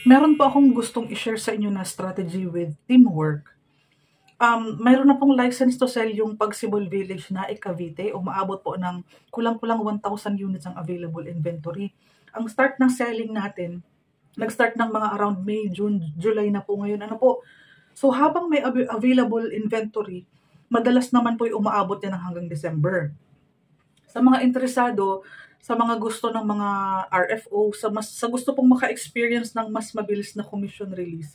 Meron po akong gustong i-share sa inyo na strategy with teamwork. Mayroon na pong license to sell yung Pagsibol Village na Cavite. Umaabot po ng kulang-kulang 1,000 units ang available inventory. Ang start ng selling natin, nag-start ng mga around May, June, July na po ngayon. So habang may available inventory, madalas naman po yung umaabot yan hanggang December. Sa mga interesado, sa mga gusto ng mga RFO, sa gusto pong maka-experience ng mas mabilis na commission release,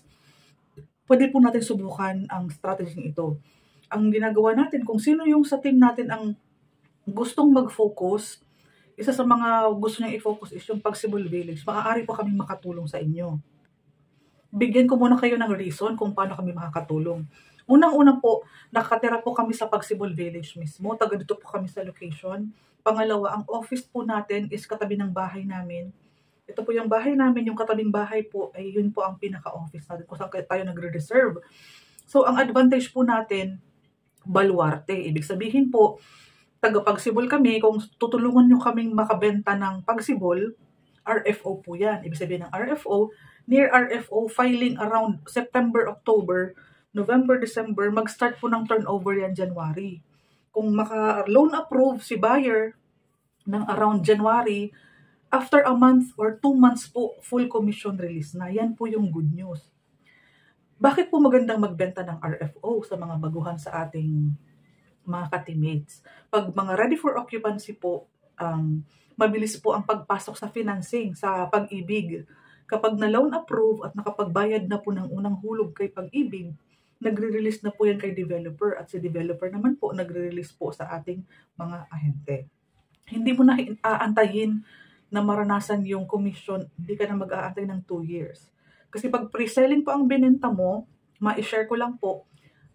pwede po natin subukan ang strategy ito. Ang ginagawa natin, kung sino yung sa team natin ang gustong mag-focus, isa sa mga gusto niyang i-focus is yung Pagsibol Village, maaari po kaming makatulong sa inyo. Bigyan ko muna kayo ng reason kung paano kami makakatulong. Unang-una po, nakatira po kami sa Pagsibol Village mismo. Taga dito po kami sa location. Pangalawa, ang office po natin is katabi ng bahay namin. Ito po yung bahay namin, yung katabing bahay po, ay yun po ang pinaka-office natin kung saan tayo nagre-reserve. So, ang advantage po natin, baluarte. Ibig sabihin po, taga-Pagsibol kami, kung tutulungan nyo kaming makabenta ng Pagsibol, RFO po yan. Ibig sabihin ng RFO, near RFO, filing around September, October, November, December, mag-start po ng turnover yan January. Kung maka-loan approve si buyer ng around January, after a month or 2 months po, full commission release na. Yan po yung good news. Bakit po magandang magbenta ng RFO sa mga baguhan sa ating mga ka-teammates? Pag mga ready for occupancy po, mabilis po ang pagpasok sa financing, sa Pag-ibig. Kapag na-loan approve at nakapagbayad na po ng unang hulog kay Pag-ibig, nagre-release na po yan kay developer at si developer naman po nagre-release po sa ating mga ahente. Hindi mo na aantayin na maranasan yung commission, hindi ka na mag-aantay ng 2 years. Kasi pag pre-selling po ang binenta mo, ma-share ko lang po,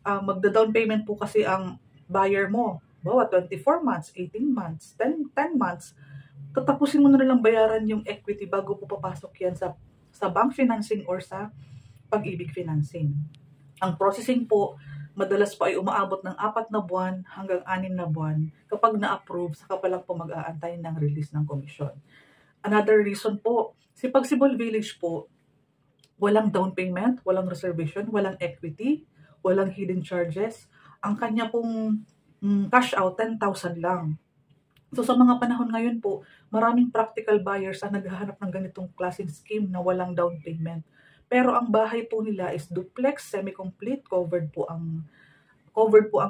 magda-down payment po kasi ang buyer mo. Bawa, 24 months, 18 months, 10 months, tatapusin mo na lang bayaran yung equity bago po papasok yan sa bank financing or sa Pag-ibig financing. Ang processing po, madalas po ay umaabot ng 4 na buwan hanggang 6 na buwan. Kapag na-approve, saka pa lang po mag-aantay ng release ng komisyon. Another reason po, si Pagsibol Village po, walang down payment, walang reservation, walang equity, walang hidden charges. Ang kanya pong cash out, 10,000 lang. So sa mga panahon ngayon po, maraming practical buyers ang naghahanap ng ganitong klaseng scheme na walang down payment. Pero ang bahay po nila is duplex, semi-complete, covered po ang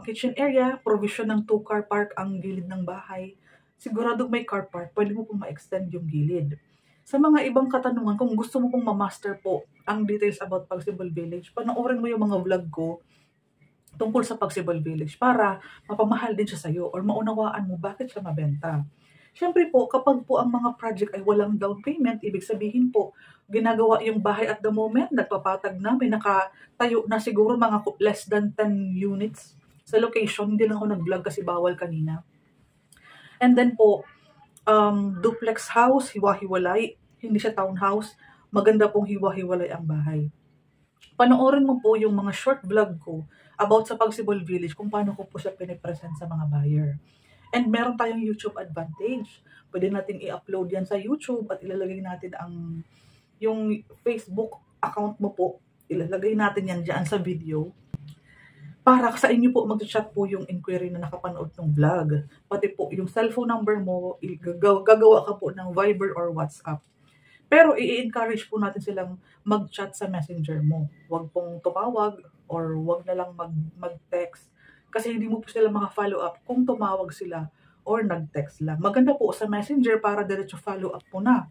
kitchen area, provision ng 2-car park ang gilid ng bahay. Siguradong may car park, pwede mo pong ma-extend yung gilid. Sa mga ibang katanungan, kung gusto mo pong ma-master po ang details about Pagsibol Village, panoorin mo yung mga vlog ko tungkol sa Pagsibol Village para mapamahal din siya sa'yo or maunawaan mo bakit siya mabenta. Siyempre po, kapag po ang mga project ay walang down payment, ibig sabihin po, ginagawa yung bahay at the moment, nagpapatag na, may nakatayo na siguro mga less than 10 units sa location. Hindi lang ako nag-vlog kasi bawal kanina. And then po, duplex house, hiwa-hiwalay, hindi siya townhouse, maganda pong hiwa-hiwalay ang bahay. Panoorin mo po yung mga short vlog ko about sa Pagsibol Village kung paano ko po siya pinipresent sa mga buyer. And meron tayong YouTube advantage. Pwede natin i-upload yan sa YouTube at ilalagay natin yung Facebook account mo po. Ilalagay natin yan dyan sa video. Para sa inyo po, mag-chat po yung inquiry na nakapanood ng vlog. Pati po yung cellphone number mo, gagawa ka po ng Viber or WhatsApp. Pero i-encourage po natin silang mag-chat sa messenger mo. Huwag pong tumawag or huwag na lang mag-text. Kasi hindi mo po sila maka-follow up kung tumawag sila or nag-text lang. Maganda po sa messenger para diretso follow up po na.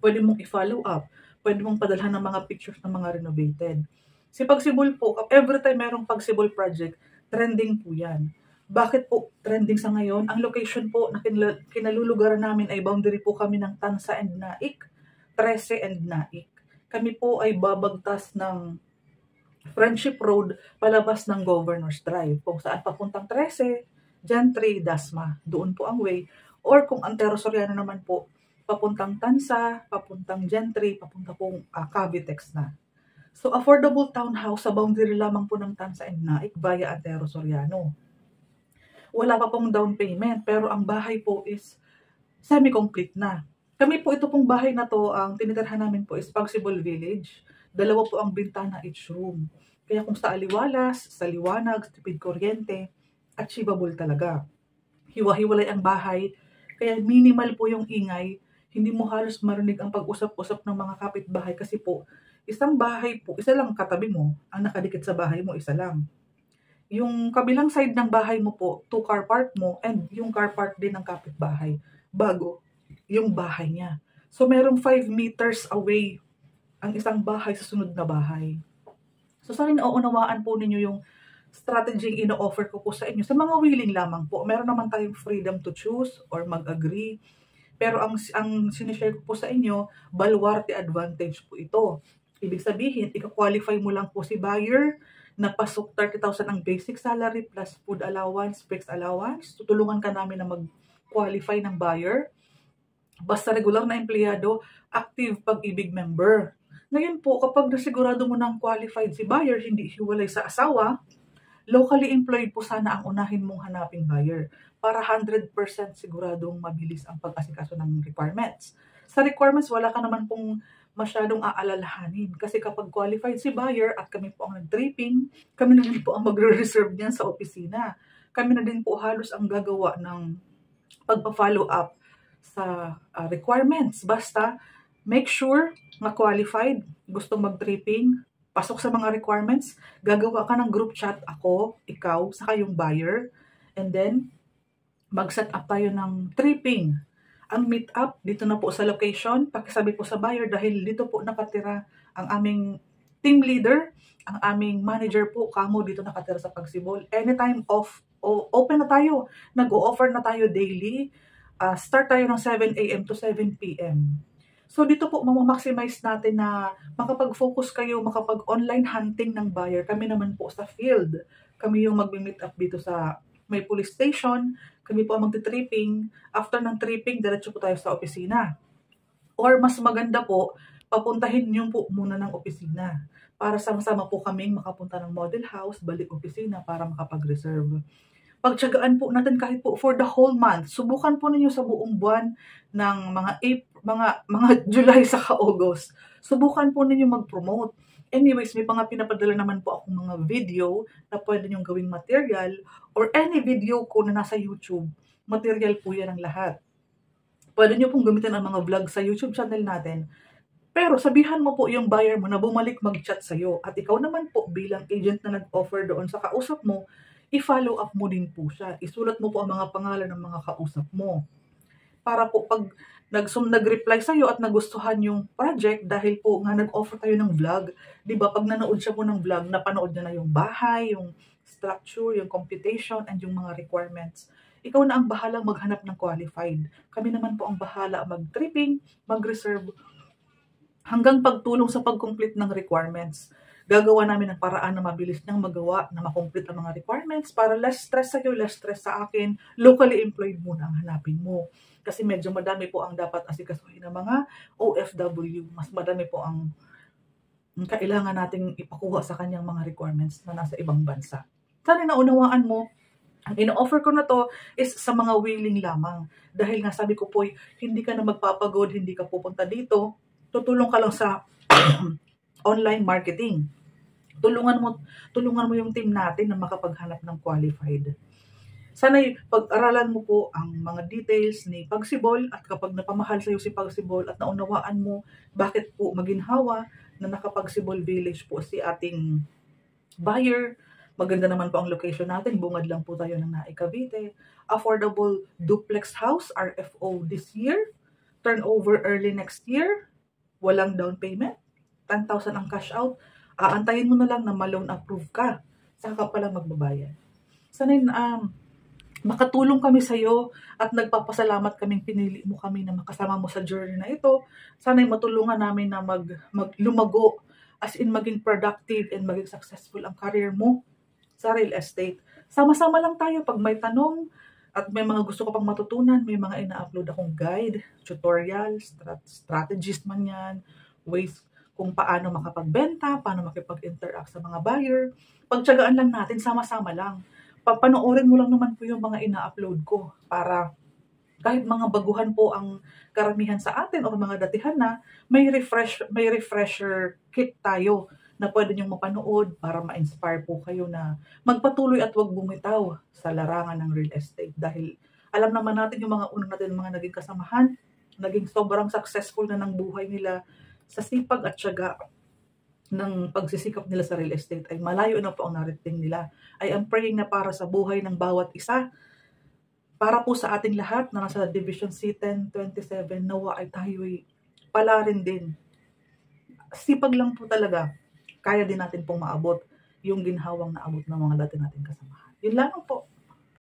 Pwede mong i-follow up. Pwede mong padalhan ng mga pictures ng mga renovated. Si Pagsibol po, every time merong Pagsibol project, trending po yan. Bakit po trending sa ngayon? Ang location po na kinalulugaran namin ay boundary po kami ng Tansa and Naik, 13 and Naik. Kami po ay babagtas ng Friendship Road palabas ng Governor's Drive. Kung saan papuntang 13, Gentry, Dasma. Doon po ang way. Or kung Antero Soriano naman po, papuntang Tansa, papuntang Gentry, papunta pong Cavitex na. So affordable townhouse sa boundary lamang po ng Tansa and Naik via Antero Soriano. Wala pa pong down payment pero ang bahay po is semi-complete na. Kami po, ito pong bahay na to, ang tinitirhan namin po is Pagsibol Village. Dalawa po ang bintana each room. Kaya kung sa aliwalas, sa liwanag, sa tipid kuryente, achievable talaga. Hiwa-hiwalay ang bahay, kaya minimal po yung ingay. Hindi mo halos marinig ang pag-usap-usap ng mga kapitbahay kasi po, isang bahay po, isa lang katabi mo, ang nakadikit sa bahay mo, isa lang. Yung kabilang side ng bahay mo po, 2-car park mo, and yung car park din ng kapitbahay, bago yung bahay niya. So, merong 5 meters away ang isang bahay sa sunod na bahay. So, sa akin, nauunawaan po ninyo yung strategy yung ino-offer ko po sa inyo. Sa mga willing lamang po, meron naman tayong freedom to choose or mag-agree. Pero ang sinishare ko po sa inyo, baluarte advantage po ito. Ibig sabihin, ika-qualify mo lang po si buyer na pasok 30,000 ang basic salary plus food allowance, fixed allowance. Tutulungan ka namin na mag-qualify ng buyer. Basta regular na empleyado, active pag-ibig member. Ngayon po, kapag nasigurado mo ng qualified si buyer, hindi hiwalay sa asawa, locally employed po sana ang unahin mong hanaping buyer para 100% siguradong mabilis ang pag-asikaso ng requirements. Sa requirements, wala ka naman pong masyadong aalalahanin kasi kapag qualified si buyer at kami po ang nag-tripping, kami na din po ang magre-reserve niyan sa opisina. Kami na din po halos ang gagawa ng pagpa-follow up sa requirements. Basta, make sure na qualified, gusto mag-tripping, pasok sa mga requirements, gagawa ka ng group chat, ako, ikaw, saka yung buyer, and then, mag-set up tayo ng tripping. Ang meet up, dito na po sa location, pakisabi po sa buyer dahil dito po nakatira ang aming team leader, ang aming manager po, kamo dito nakatira sa Pagsibol. Anytime off, open na tayo, nag-o-offer na tayo daily, start tayo ng 7 a.m. to 7 p.m. So dito po maximize natin na makapag-focus kayo, makapag-online hunting ng buyer. Kami naman po sa field. Kami yung mag-meet up dito sa may police station. Kami po ang magti-tripping. After ng tripping, diretso po tayo sa opisina. Or mas maganda po, papuntahin niyo po muna ng opisina para sama-sama po kaming makapunta ng model house, balik opisina para makapag-reserve. Pagtiyagaan po natin kahit po for the whole month. Subukan po ninyo sa buong buwan ng mga July sa August. Subukan po ninyo mag-promote. Anyways, may mga pinapadala naman po akong mga video na pwede nyong gawing material or any video ko na nasa YouTube. Material po yan ang lahat. Pwede nyo pong gamitin ang mga vlog sa YouTube channel natin. Pero sabihan mo po yung buyer mo na bumalik mag-chat sa'yo. At ikaw naman po bilang agent na nag-offer doon sa kausap mo, i-follow up mo din po siya. Isulat mo po ang mga pangalan ng mga kausap mo. Para po pag nag-reply sa'yo at nagustuhan yung project dahil po nga nag-offer tayo ng vlog, di ba pag nanood siya po ng vlog, napanood niya na yung bahay, yung structure, yung computation, and yung mga requirements. Ikaw na ang bahalang maghanap ng qualified. Kami naman po ang bahala mag-tripping, mag-reserve, hanggang pagtulong sa pag-complete ng requirements. Gagawa namin ng paraan na mabilis niyang magawa, na makomplete ang mga requirements para less stress sa'yo, less stress sa akin. Locally employed muna ang hanapin mo. Kasi medyo madami po ang dapat asikasuhin ng mga OFW. Mas madami po ang kailangan nating ipakuha sa kanyang mga requirements na nasa ibang bansa. Sana naunawaan mo, ang ino-offer ko na to is sa mga willing lamang. Dahil nga sabi ko po, hindi ka na magpapagod, hindi ka pupunta dito, tutulong ka lang sa online marketing. Tulungan mo yung team natin na makapaghanap ng qualified. Sana'y pag-aralan mo po ang mga details ni Pagsibol at kapag napamahal sa'yo si Pagsibol at naunawaan mo bakit po maginhawa na nakapagsibol village po si ating buyer. Maganda naman po ang location natin. Bungad lang po tayo ng Naik, Cavite. Affordable duplex house, RFO this year. Turnover early next year. Walang down payment. 10,000 ang cash out. Aantayin mo na lang na ma-loan approve ka. Saka pa lang magbabayad. Sana'y makatulong kami sa iyo at nagpapasalamat kaming pinili mo kami na makasama mo sa journey na ito. Sana'y matulungan namin na lumago, as in maging productive and maging successful ang career mo sa real estate. Sama-sama lang tayo pag may tanong at may mga gusto ko pang matutunan, may mga ina-upload akong guide, tutorials, strategies man yan, ways kung paano makapagbenta, paano makipag-interact sa mga buyer. Pagtiyagaan lang natin, sama-sama lang. Papanoorin mo lang naman po yung mga ina-upload ko para kahit mga baguhan po ang karamihan sa atin or mga datihan na, may refresher kit tayo na pwede niyong mapanood para ma-inspire po kayo na magpatuloy at 'wag bumitaw sa larangan ng real estate. Dahil alam naman natin yung mga una natin mga naging kasamahan, naging sobrang successful na ng buhay nila sa sipag at tiyaga ng pagsisikap nila sa real estate ay malayo na po ang narating nila. I am praying na para sa buhay ng bawat isa, para po sa ating lahat na nasa Division C1027, nawa ay tayo'y palarin din. Sipag lang po talaga, kaya din natin pong maabot yung ginhawang naabot ng mga dati nating kasamahan. Yun lang po.